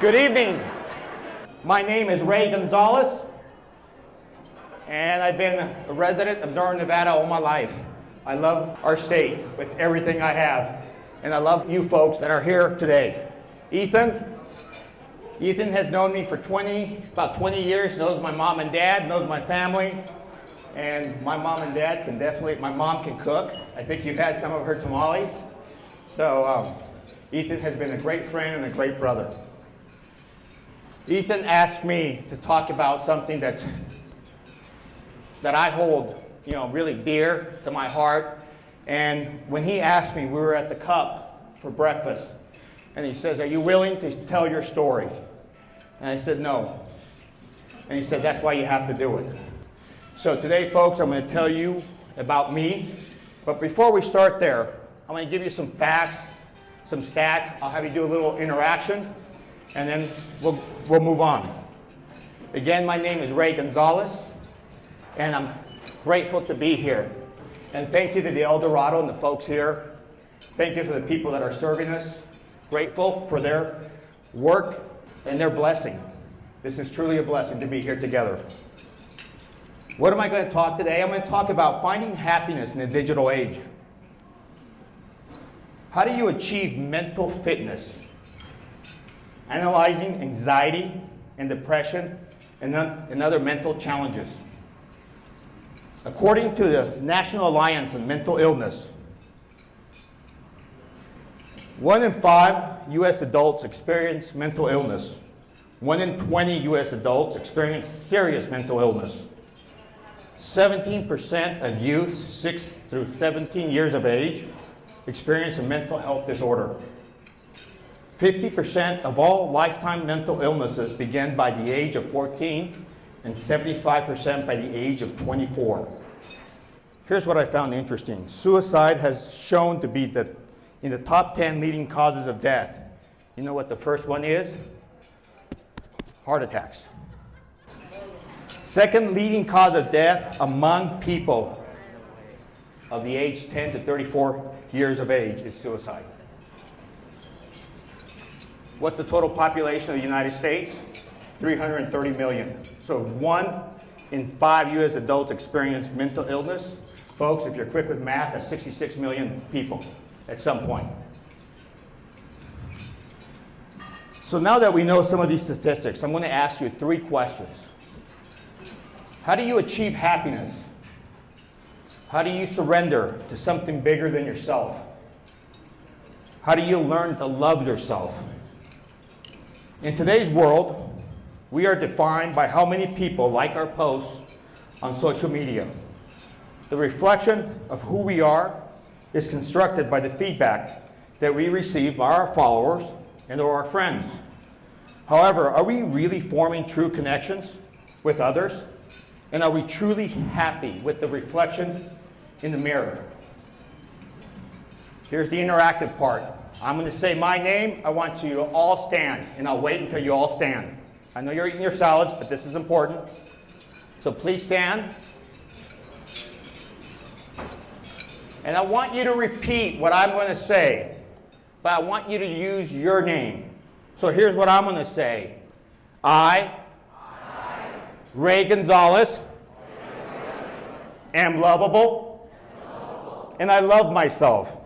Good evening. My name is Ray Gonzalez, and I've been a resident of Northern Nevada all my life. I love our state with everything I have, and I love you folks that are here today. Eathan has known me for about 20 years, knows my mom and dad, knows my family, and my mom and dad my mom can cook. I think you've had some of her tamales. So Eathan has been a great friend and a great brother. Eathan asked me to talk about something that I hold, really dear to my heart. And when he asked me, we were at the Cup for breakfast, and he says, "Are you willing to tell your story?" And I said, "No." And he said, "That's why you have to do it." So today, folks, I'm going to tell you about me. But before we start there, I'm going to give you some facts, some stats. I'll have you do a little interaction, and then we'll move on. Again, my name is Ray Gonzalez, and I'm grateful to be here. And thank you to the Eldorado and the folks here. Thank you for the people that are serving us. Grateful for their work and their blessing. This is truly a blessing to be here together. What am I going to talk today? I'm going to talk about finding happiness in the digital age. How do you achieve mental fitness? Analyzing anxiety and depression and other mental challenges. According to the National Alliance on Mental Illness, 1 in 5 U.S. adults experience mental illness. 1 in 20 U.S. adults experience serious mental illness. 17% of youth 6 through 17 years of age experience a mental health disorder. 50% of all lifetime mental illnesses begin by the age of 14 and 75% by the age of 24. Here's what I found interesting. Suicide has shown to be in the top 10 leading causes of death. You know what the first one is? Heart attacks. Second leading cause of death among people of the age 10 to 34 years of age is suicide. What's the total population of the United States? 330 million. So 1 in 5 U.S. adults experience mental illness. Folks, if you're quick with math, that's 66 million people at some point. So now that we know some of these statistics, I'm going to ask you 3 questions. How do you achieve happiness? How do you surrender to something bigger than yourself? How do you learn to love yourself? In today's world, we are defined by how many people like our posts on social media. The reflection of who we are is constructed by the feedback that we receive by our followers and or our friends. However, are we really forming true connections with others? And are we truly happy with the reflection in the mirror? Here's the interactive part. I'm going to say my name. I want you to all stand, and I'll wait until you all stand. I know you're eating your salads, but this is important. So please stand. And I want you to repeat what I'm going to say, but I want you to use your name. So here's what I'm going to say. I Ray Gonzalez, am lovable, and I love myself.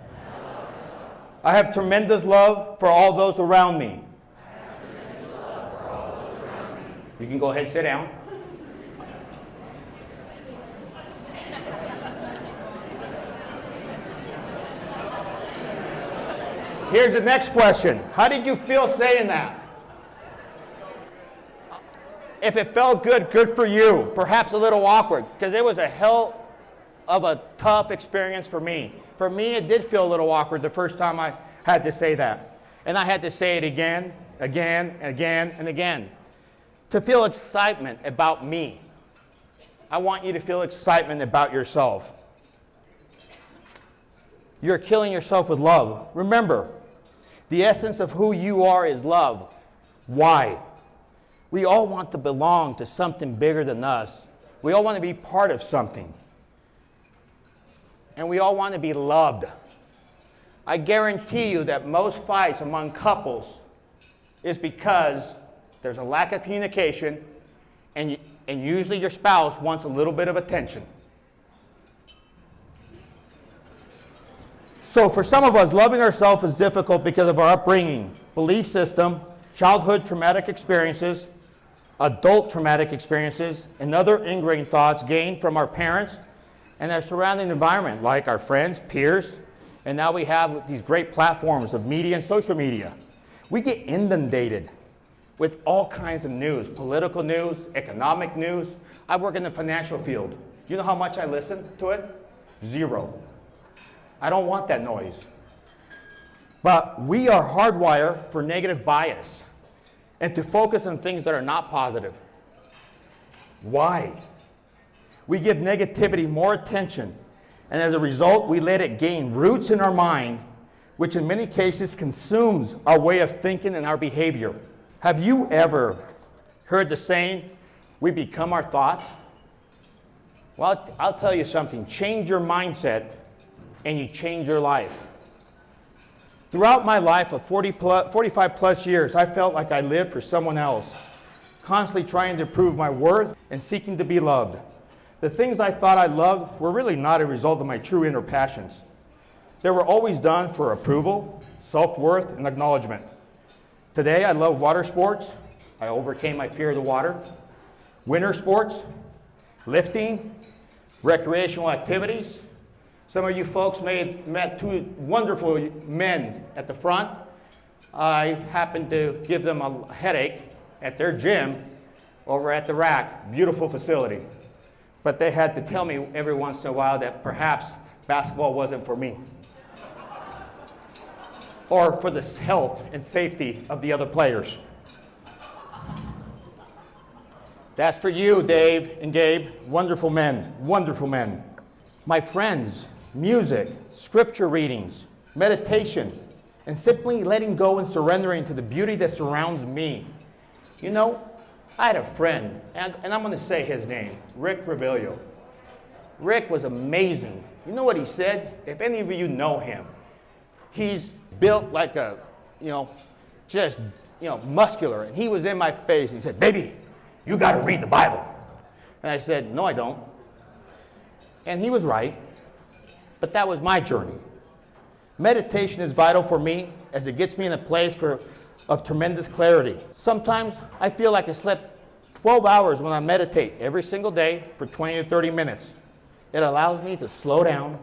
I have tremendous love for all those around me. You can go ahead and sit down. Here's the next question. How did you feel saying that? If it felt good, good for you. Perhaps a little awkward, because it was a hell of a tough experience for me. For me, it did feel a little awkward the first time I had to say that. And I had to say it again, again, again, and again. To feel excitement about me. I want you to feel excitement about yourself. You're killing yourself with love. Remember, the essence of who you are is love. Why? We all want to belong to something bigger than us. We all want to be part of something. And we all want to be loved. I guarantee you that most fights among couples is because there's a lack of communication, and usually your spouse wants a little bit of attention. So for some of us, loving ourselves is difficult because of our upbringing, belief system, childhood traumatic experiences, adult traumatic experiences, and other ingrained thoughts gained from our parents and our surrounding environment, like our friends, peers, and now we have these great platforms of media and social media. We get inundated with all kinds of news, political news, economic news. I work in the financial field. You know how much I listen to it? Zero. I don't want that noise. But we are hardwired for negative bias and to focus on things that are not positive. Why? We give negativity more attention, and as a result, we let it gain roots in our mind, which in many cases consumes our way of thinking and our behavior. Have you ever heard the saying, we become our thoughts? Well, I'll tell you something. Change your mindset, and you change your life. Throughout my life of 45 plus years, I felt like I lived for someone else, constantly trying to prove my worth and seeking to be loved. The things I thought I loved were really not a result of my true inner passions. They were always done for approval, self-worth, and acknowledgement. Today, I love water sports. I overcame my fear of the water. Winter sports, lifting, recreational activities. Some of you folks may have met two wonderful men at the front. I happened to give them a headache at their gym over at the rack. Beautiful facility. But they had to tell me every once in a while that perhaps basketball wasn't for me, or for the health and safety of the other players. That's for you, Dave and Gabe. Wonderful men, wonderful men. My friends, music, scripture readings, meditation, and simply letting go and surrendering to the beauty that surrounds me. You know, I had a friend, and I'm going to say his name, Rick Revilio. Rick was amazing. You know what he said? If any of you know him, he's built like a, just, muscular. And he was in my face and he said, baby, you got to read the Bible. And I said, no, I don't. And he was right, but that was my journey. Meditation is vital for me as it gets me in a place of tremendous clarity. Sometimes I feel like I slept 12 hours when I meditate every single day for 20 to 30 minutes. It allows me to slow down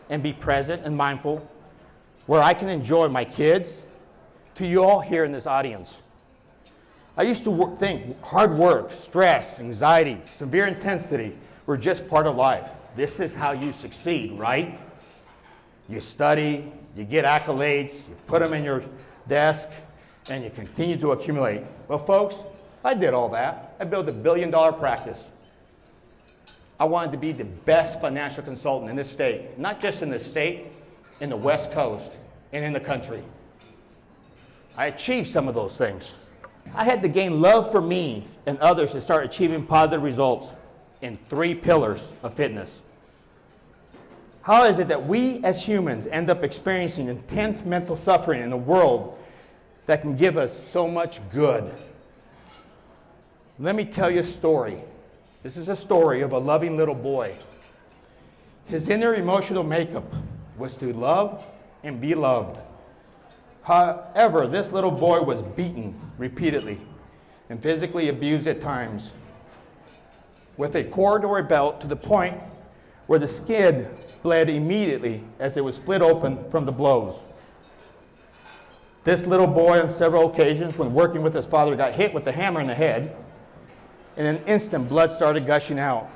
and be present and mindful, where I can enjoy my kids, to you all here in this audience. I used to think hard work, stress, anxiety, severe intensity were just part of life. This is how you succeed, right? You study, you get accolades, you put them in your desk, and you continue to accumulate. Well, folks, I did all that. I built $1 billion practice. I wanted to be the best financial consultant in this state, not just in this state, in the West Coast, and in the country. I achieved some of those things. I had to gain love for me and others to start achieving positive results in 3 pillars of fitness. How is it that we as humans end up experiencing intense mental suffering in a world that can give us so much good? Let me tell you a story. This is a story of a loving little boy. His inner emotional makeup was to love and be loved. However, this little boy was beaten repeatedly and physically abused at times with a cord or a belt to the point where the skin bled immediately as it was split open from the blows. This little boy on several occasions when working with his father got hit with a hammer in the head. In an instant, blood started gushing out.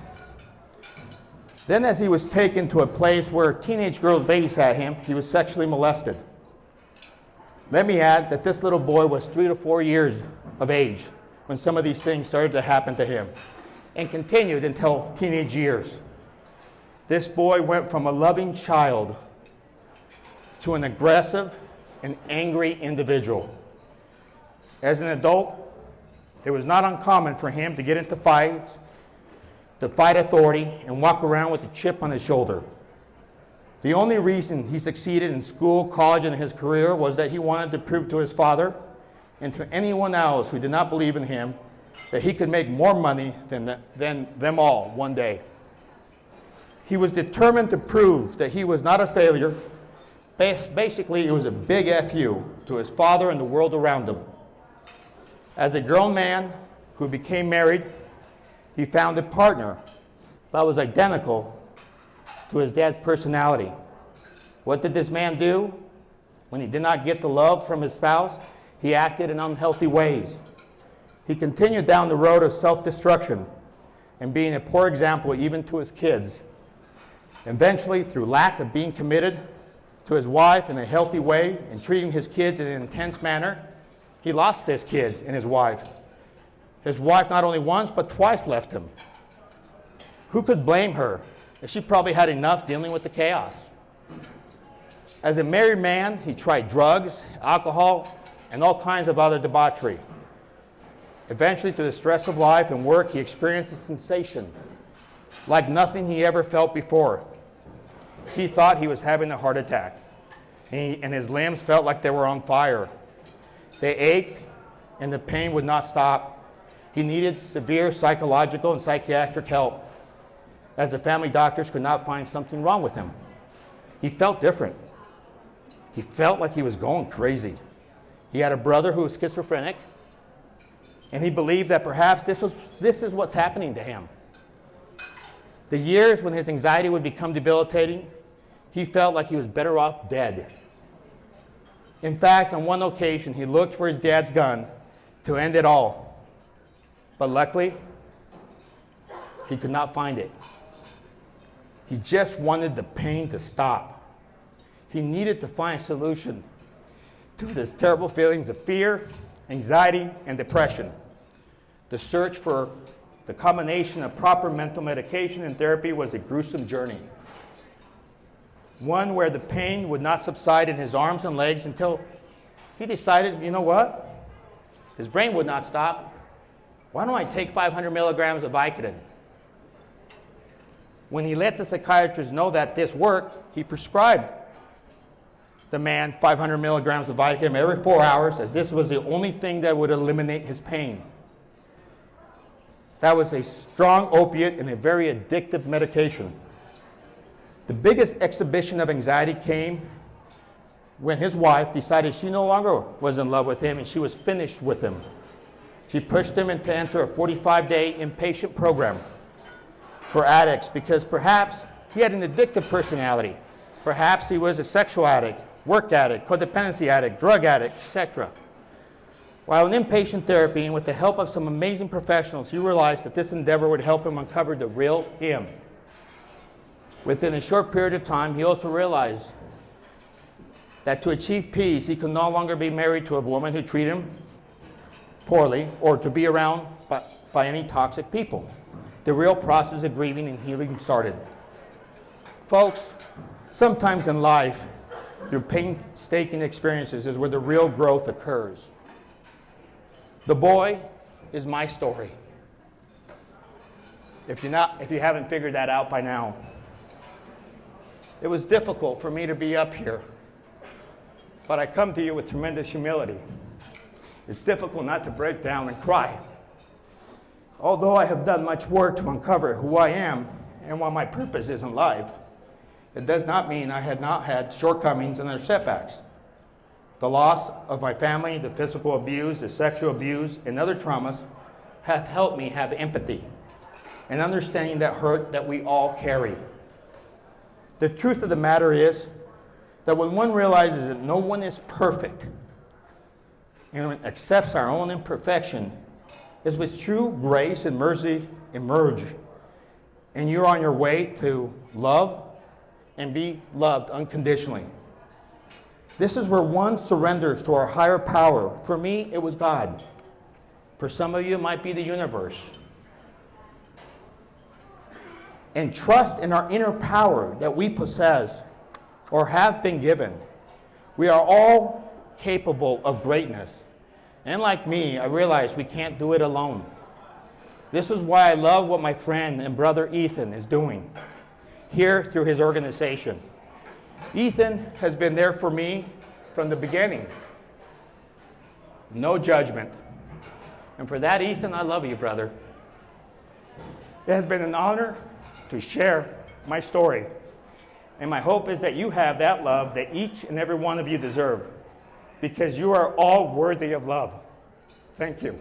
Then as he was taken to a place where teenage girls babysat him, he was sexually molested. Let me add that this little boy was 3 to 4 years of age when some of these things started to happen to him, and continued until teenage years. This boy went from a loving child to an aggressive and angry individual. As an adult, it was not uncommon for him to get into fights, to fight authority, and walk around with a chip on his shoulder. The only reason he succeeded in school, college, and his career was that he wanted to prove to his father and to anyone else who did not believe in him that he could make more money than them all one day. He was determined to prove that he was not a failure. Basically, it was a big FU to his father and the world around him. As a grown man who became married, he found a partner that was identical to his dad's personality. What did this man do? When he did not get the love from his spouse, he acted in unhealthy ways. He continued down the road of self-destruction and being a poor example even to his kids. Eventually, through lack of being committed to his wife in a healthy way and treating his kids in an intense manner, he lost his kids and his wife. His wife not only once, but twice left him. Who could blame her? She probably had enough dealing with the chaos. As a married man, he tried drugs, alcohol, and all kinds of other debauchery. Eventually, through the stress of life and work, he experienced a sensation like nothing he ever felt before. He thought he was having a heart attack, and his limbs felt like they were on fire. They ached, and the pain would not stop. He needed severe psychological and psychiatric help, as the family doctors could not find something wrong with him. He felt different. He felt like he was going crazy. He had a brother who was schizophrenic, and he believed that perhaps this is what's happening to him. The years when his anxiety would become debilitating, he felt like he was better off dead. In fact, on one occasion, he looked for his dad's gun to end it all. But luckily, he could not find it. He just wanted the pain to stop. He needed to find a solution to his terrible feelings of fear, anxiety, and depression. The search for the combination of proper mental medication and therapy was a gruesome journey. One where the pain would not subside in his arms and legs until he decided, you know what? His brain would not stop. Why don't I take 500 milligrams of Vicodin? When he let the psychiatrist know that this worked, he prescribed the man 500 milligrams of Vicodin every 4 hours, as this was the only thing that would eliminate his pain. That was a strong opiate and a very addictive medication. The biggest exhibition of anxiety came when his wife decided she no longer was in love with him and she was finished with him. She pushed him to enter a 45-day inpatient program for addicts because perhaps he had an addictive personality. Perhaps he was a sexual addict, work addict, codependency addict, drug addict, etc. While in inpatient therapy and with the help of some amazing professionals, he realized that this endeavor would help him uncover the real him. Within a short period of time, he also realized that to achieve peace, he could no longer be married to a woman who treated him poorly or to be around by any toxic people. The real process of grieving and healing started. Folks, sometimes in life, through painstaking experiences is where the real growth occurs. The boy is my story. If you haven't figured that out by now, it was difficult for me to be up here, but I come to you with tremendous humility. It's difficult not to break down and cry. Although I have done much work to uncover who I am and what my purpose is in life, it does not mean I had not had shortcomings and other setbacks. The loss of my family, the physical abuse, the sexual abuse, and other traumas have helped me have empathy and understanding that hurt that we all carry. The truth of the matter is that when one realizes that no one is perfect and accepts our own imperfection, is with true grace and mercy emerge, and you're on your way to love and be loved unconditionally. This is where one surrenders to our higher power. For me, it was God. For some of you, it might be the universe. And trust in our inner power that we possess or have been given. We are all capable of greatness. And like me, I realize we can't do it alone. This is why I love what my friend and brother Eathan is doing here through his organization. Eathan has been there for me from the beginning. no judgment. And for that, Eathan, I love you, brother. It has been an honor to share my story. And my hope is that you have that love that each and every one of you deserve, because you are all worthy of love. Thank you.